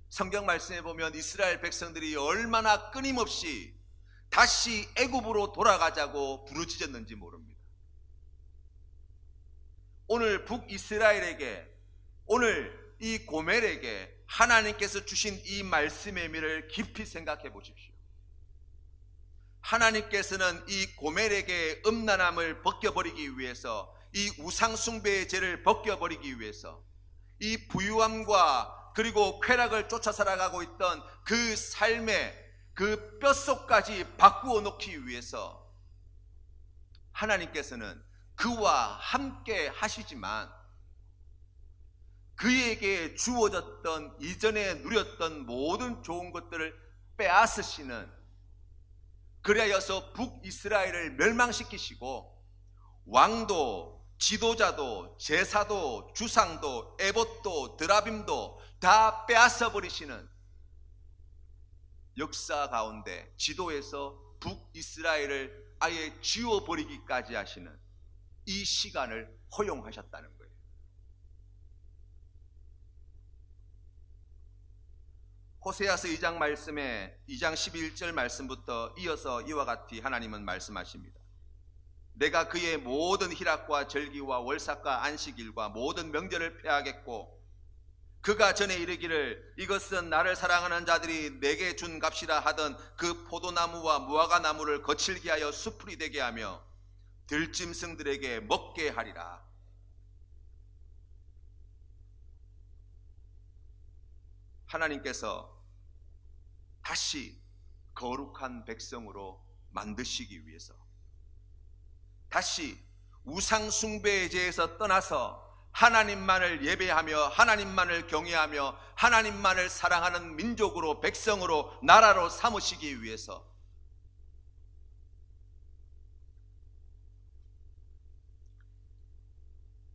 성경 말씀에 보면 이스라엘 백성들이 얼마나 끊임없이 다시 애굽으로 돌아가자고 부르짖었는지 모릅니다. 오늘 북이스라엘에게, 오늘 이 고멜에게 하나님께서 주신 이 말씀의 의미를 깊이 생각해 보십시오. 하나님께서는 이 고멜에게 음란함을 벗겨버리기 위해서, 이 우상숭배의 죄를 벗겨버리기 위해서, 이 부유함과 그리고 쾌락을 쫓아 살아가고 있던 그 삶의 그 뼛속까지 바꾸어 놓기 위해서 하나님께서는 그와 함께 하시지만 그에게 주어졌던, 이전에 누렸던 모든 좋은 것들을 빼앗으시는, 그리하여서 북이스라엘을 멸망시키시고 왕도, 지도자도, 제사도, 주상도, 에봇도, 드라빔도 다 빼앗아 버리시는 역사 가운데 지도에서 북이스라엘을 아예 지워버리기까지 하시는 이 시간을 허용하셨다는 거예요. 호세아서 2장 말씀에 2장 11절 말씀부터 이어서 이와 같이 하나님은 말씀하십니다. 내가 그의 모든 희락과 절기와 월삭과 안식일과 모든 명절을 폐하겠고 그가 전에 이르기를 이것은 나를 사랑하는 자들이 내게 준 값이라 하던 그 포도나무와 무화과 나무를 거칠게 하여 수풀이 되게 하며 들짐승들에게 먹게 하리라. 하나님께서 다시 거룩한 백성으로 만드시기 위해서, 다시 우상 숭배의 죄에서 떠나서 하나님만을 예배하며 하나님만을 경외하며 하나님만을 사랑하는 민족으로, 백성으로, 나라로 삼으시기 위해서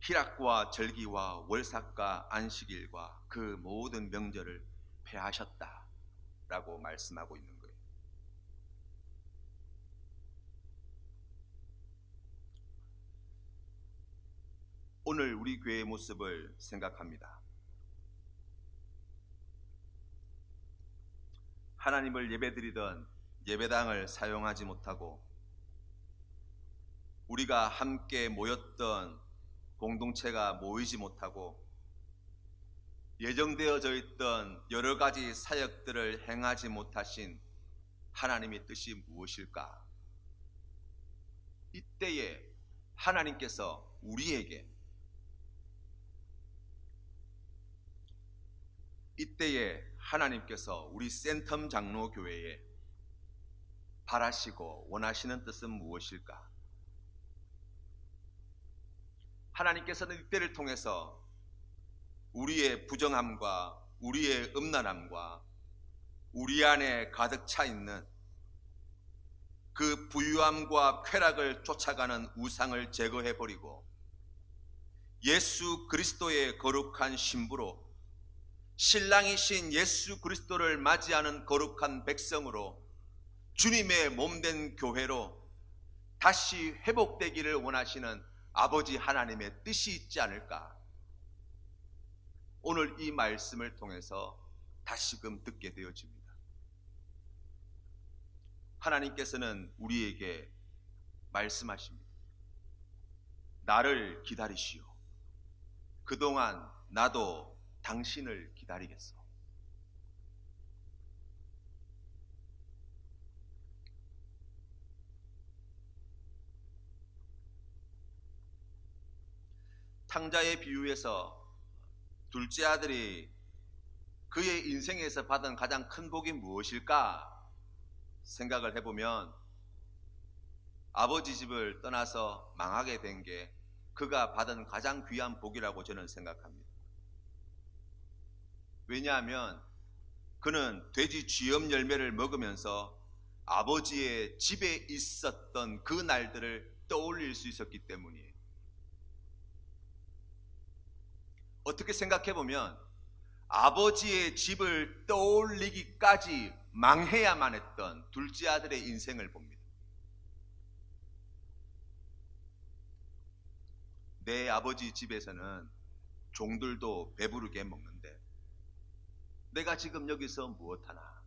희락과 절기와 월삭과 안식일과 그 모든 명절을 폐하셨다라고 말씀하고 있는 거예요. 오늘 우리 교회의 모습을 생각합니다. 하나님을 예배드리던 예배당을 사용하지 못하고 우리가 함께 모였던 공동체가 모이지 못하고 예정되어져 있던 여러 가지 사역들을 행하지 못하신 하나님의 뜻이 무엇일까? 이때에 하나님께서 우리에게, 이때에 하나님께서 우리 센텀 장로교회에 바라시고 원하시는 뜻은 무엇일까? 하나님께서는 이때를 통해서 우리의 부정함과 우리의 음란함과 우리 안에 가득 차 있는 그 부유함과 쾌락을 쫓아가는 우상을 제거해버리고 예수 그리스도의 거룩한 신부로, 신랑이신 예수 그리스도를 맞이하는 거룩한 백성으로, 주님의 몸된 교회로 다시 회복되기를 원하시는 아버지 하나님의 뜻이 있지 않을까? 오늘 이 말씀을 통해서 다시금 듣게 되어집니다. 하나님께서는 우리에게 말씀하십니다. 나를 기다리시오. 그동안 나도 당신을 기다리겠소. 탕자의 비유에서 둘째 아들이 그의 인생에서 받은 가장 큰 복이 무엇일까 생각을 해보면 아버지 집을 떠나서 망하게 된 게 그가 받은 가장 귀한 복이라고 저는 생각합니다. 왜냐하면 그는 돼지 쥐염 열매를 먹으면서 아버지의 집에 있었던 그 날들을 떠올릴 수 있었기 때문이에요. 어떻게 생각해보면 아버지의 집을 떠올리기까지 망해야만 했던 둘째 아들의 인생을 봅니다. 내 아버지 집에서는 종들도 배부르게 먹는데 내가 지금 여기서 무엇하나?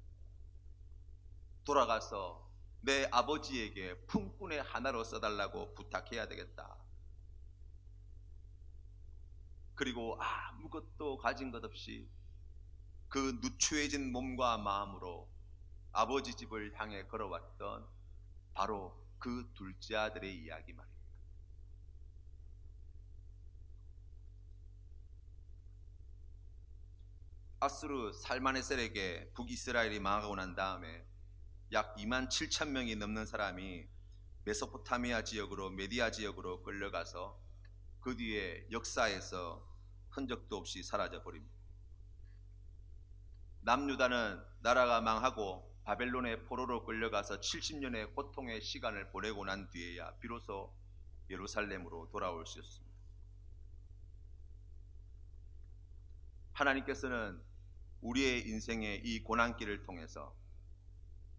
돌아가서 내 아버지에게 품꾼의 하나로 써달라고 부탁해야 되겠다. 그리고 아무것도 가진 것 없이 그 누추해진 몸과 마음으로 아버지 집을 향해 걸어왔던 바로 그 둘째 아들의 이야기 말입니다. 아수르 살마네셀에게 북이스라엘이 망하고 난 다음에 약 2만 7천 명이 넘는 사람이 메소포타미아 지역으로, 메디아 지역으로 끌려가서 그 뒤에 역사에서 흔적도 없이 사라져 버립니다. 남유다는 나라가 망하고 바벨론의 포로로 끌려가서 70년의 고통의 시간을 보내고 난 뒤에야 비로소 예루살렘으로 돌아올 수 있었습니다. 하나님께서는 우리의 인생의 이 고난길을 통해서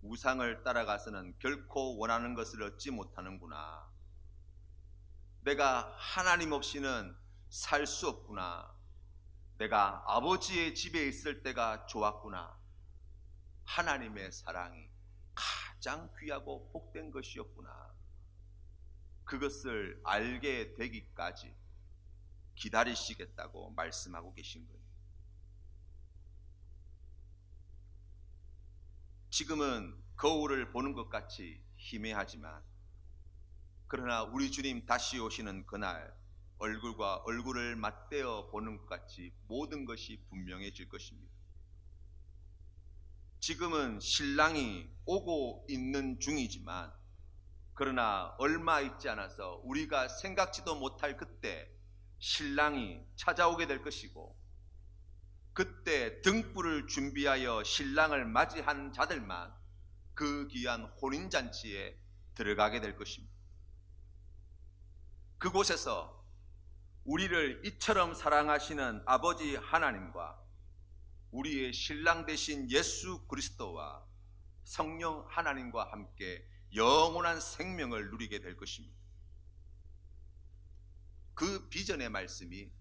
우상을 따라가서는 결코 원하는 것을 얻지 못하는구나. 내가 하나님 없이는 살 수 없구나. 내가 아버지의 집에 있을 때가 좋았구나. 하나님의 사랑이 가장 귀하고 복된 것이었구나. 그것을 알게 되기까지 기다리시겠다고 말씀하고 계신 거예요. 지금은 거울을 보는 것 같이 희미하지만, 그러나 우리 주님 다시 오시는 그날 얼굴과 얼굴을 맞대어 보는 것 같이 모든 것이 분명해질 것입니다. 지금은 신랑이 오고 있는 중이지만, 그러나 얼마 있지 않아서 우리가 생각지도 못할 그때 신랑이 찾아오게 될 것이고, 그때 등불을 준비하여 신랑을 맞이한 자들만 그 귀한 혼인잔치에 들어가게 될 것입니다. 그곳에서 우리를 이처럼 사랑하시는 아버지 하나님과 우리의 신랑 되신 예수 그리스도와 성령 하나님과 함께 영원한 생명을 누리게 될 것입니다. 그 비전의 말씀이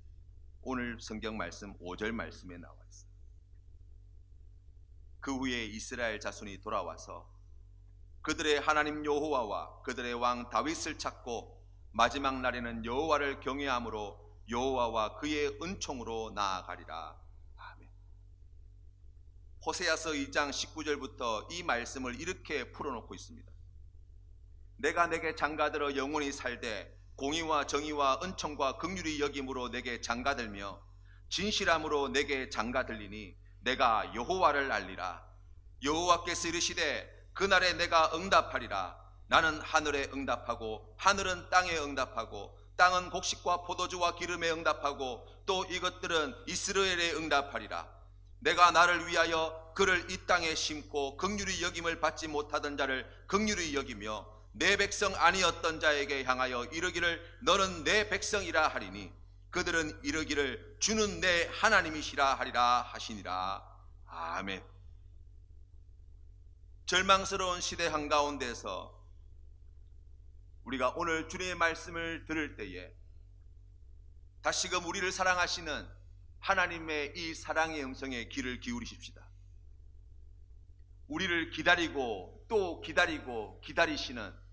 오늘 성경 말씀 5절 말씀에 나와 있습니다. 그 후에 이스라엘 자손이 돌아와서 그들의 하나님 여호와와 그들의 왕 다윗을 찾고 마지막 날에는 여호와를 경외함으로 여호와와 그의 은총으로 나아가리라. 아멘. 호세아서 2장 19절부터 이 말씀을 이렇게 풀어놓고 있습니다. 내가 내게 장가들어 영원히 살되 공의와 정의와 은총과 긍휼이 여김으로 내게 장가들며 진실함으로 내게 장가들리니 내가 여호와를 알리라. 여호와께서 이르시되 그날에 내가 응답하리라. 나는 하늘에 응답하고 하늘은 땅에 응답하고 땅은 곡식과 포도주와 기름에 응답하고 또 이것들은 이스라엘에 응답하리라. 내가 나를 위하여 그를 이 땅에 심고 긍휼히 여김을 받지 못하던 자를 긍휼히 여기며 내 백성 아니었던 자에게 향하여 이르기를 너는 내 백성이라 하리니 그들은 이르기를 주는 내 하나님이시라 하리라 하시니라. 아멘. 절망스러운 시대 한가운데서 우리가 오늘 주님의 말씀을 들을 때에 다시금 우리를 사랑하시는 하나님의 이 사랑의 음성에 귀를 기울이십시다. 우리를 기다리고 또 기다리고 기다리시는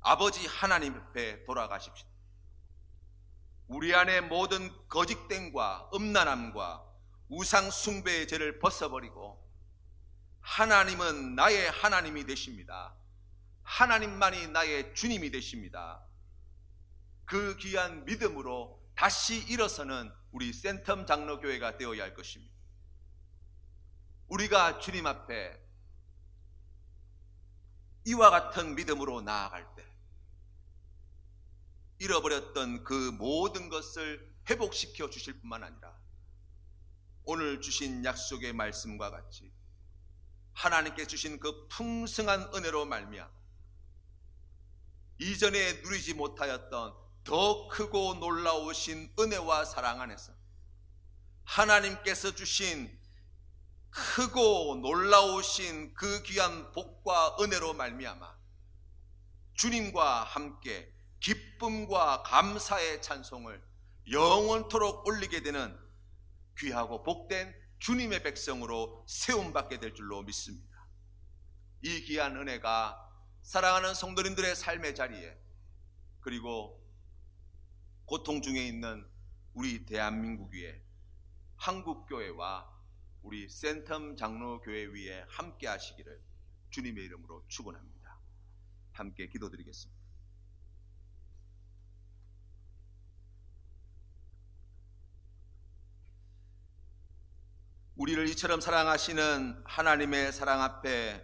아버지 하나님 앞에 돌아가십시다. 우리 안에 모든 거짓됨과 음란함과 우상 숭배의 죄를 벗어버리고 하나님은 나의 하나님이 되십니다. 하나님만이 나의 주님이 되십니다. 그 귀한 믿음으로 다시 일어서는 우리 센텀 장로교회가 되어야 할 것입니다. 우리가 주님 앞에 이와 같은 믿음으로 나아갈 때 잃어버렸던 그 모든 것을 회복시켜 주실 뿐만 아니라 오늘 주신 약속의 말씀과 같이 하나님께 주신 그 풍성한 은혜로 말미암아 이전에 누리지 못하였던 더 크고 놀라우신 은혜와 사랑 안에서 하나님께서 주신 크고 놀라우신 그 귀한 복과 은혜로 말미암아 주님과 함께 기쁨과 감사의 찬송을 영원토록 올리게 되는 귀하고 복된 주님의 백성으로 세움받게 될 줄로 믿습니다. 이 귀한 은혜가 사랑하는 성도님들의 삶의 자리에 그리고 고통 중에 있는 우리 대한민국 위에 한국교회와 우리 센텀 장로교회 위에 함께 하시기를 주님의 이름으로 축원합니다. 함께 기도드리겠습니다. 우리를 이처럼 사랑하시는 하나님의 사랑 앞에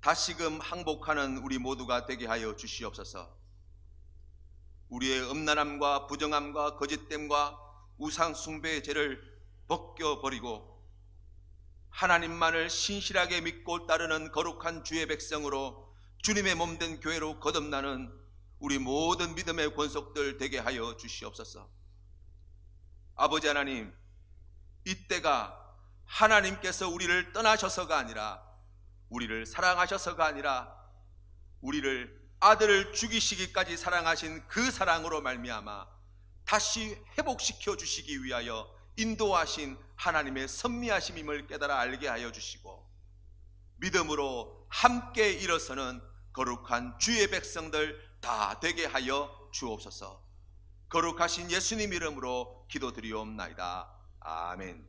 다시금 항복하는 우리 모두가 되게 하여 주시옵소서. 우리의 음란함과 부정함과 거짓됨과 우상 숭배의 죄를 벗겨버리고 하나님만을 신실하게 믿고 따르는 거룩한 주의 백성으로 주님의 몸된 교회로 거듭나는 우리 모든 믿음의 권속들 되게 하여 주시옵소서. 아버지 하나님, 이때가 하나님께서 우리를 떠나셔서가 아니라 우리를 사랑하셔서가 아니라 우리를 아들을 죽이시기까지 사랑하신 그 사랑으로 말미암아 다시 회복시켜 주시기 위하여 인도하신 하나님의 선미하심임을 깨달아 알게 하여 주시고 믿음으로 함께 일어서는 거룩한 주의 백성들 다 되게 하여 주옵소서. 거룩하신 예수님 이름으로 기도드리옵나이다. 아멘.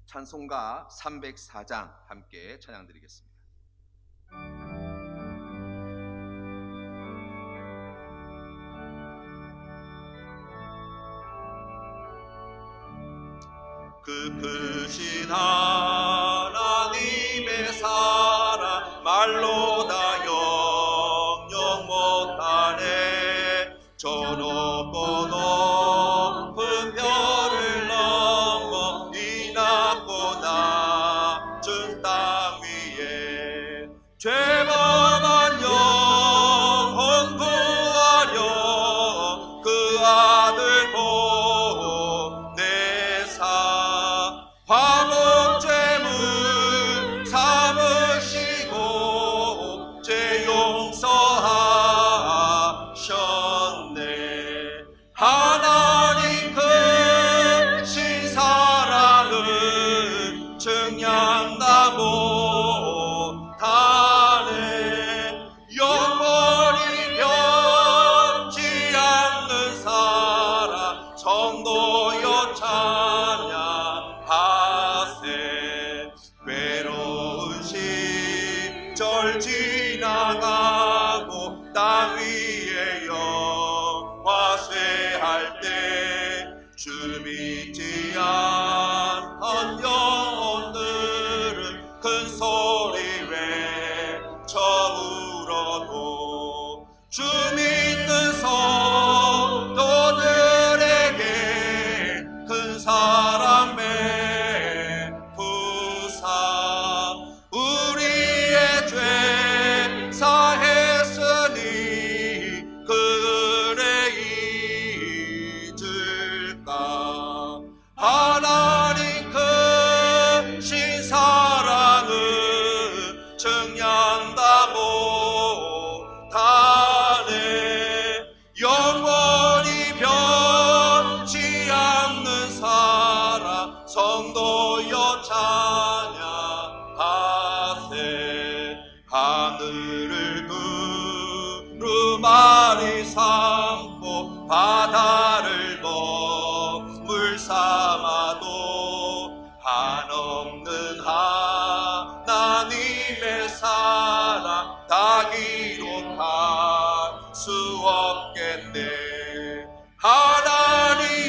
찬송가 304장 함께 찬양드리겠습니다. 그 크신 하나님의 사랑 말로 다 영영 못하네. 저 높고 높은 별을 넘어 이 낮고 낮은 땅 위에 죄범한 영혼 구하려 그 아들 보내사 화목제물 삼으시고 죄 용서하셨네. 하나님 크신 사랑을 증량다 못하네. 영원히 변치 않는 사랑 성도여 찬양하세. 외로운 시절 지나가고 땅 위에 영화 쇠할 때 주 믿지 않던 영혼들은 큰 소리 외쳐 울어도 주 믿는 성도들에게 큰 사랑 베푸사 우리의 죄 사했으니 그래 잊을까. 하나님 크신 사랑을 증량다 못하네. 영원히 변치 않는 사랑 성도여 찬양하세. 하늘을 두루마리 삼고 바다를 먹물 삼아도 한없는 하나님의 사랑 다 기록할 수 없겠네.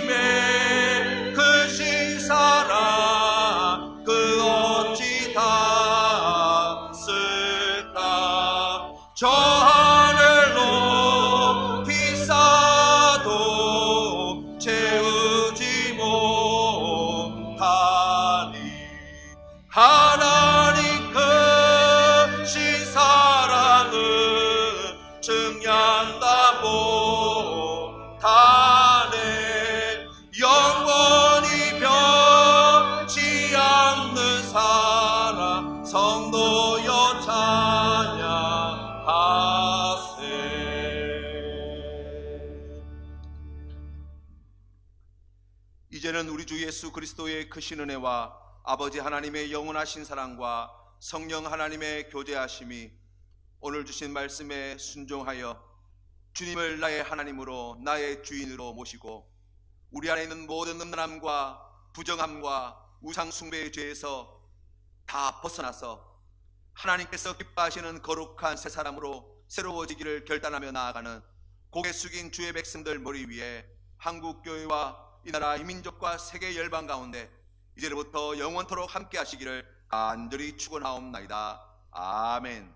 하나님의 크신 사랑 그 어찌 다 쓸까. 저 하늘 높이 쌓아도 채우지 못하니. 하나님 크신 사랑을 증량다 못하네. 영원히 변치 않는 사랑 성도여 찬양하세. 이제는 우리 주 예수 그리스도의 크신 은혜와 아버지 하나님의 영원하신 사랑과 성령 하나님의 교제하심이 오늘 주신 말씀에 순종하여 주님을 나의 하나님으로 나의 주인으로 모시고 우리 안에 있는 모든 음란함과 부정함과 우상 숭배의 죄에서 다 벗어나서 하나님께서 기뻐하시는 거룩한 새 사람으로 새로워지기를 결단하며 나아가는 고개 숙인 주의 백성들 머리 위에 한국교회와 이 나라 이민족과 세계 열방 가운데 이제로부터 영원토록 함께 하시기를 간절히 축원하옵나이다. 아멘.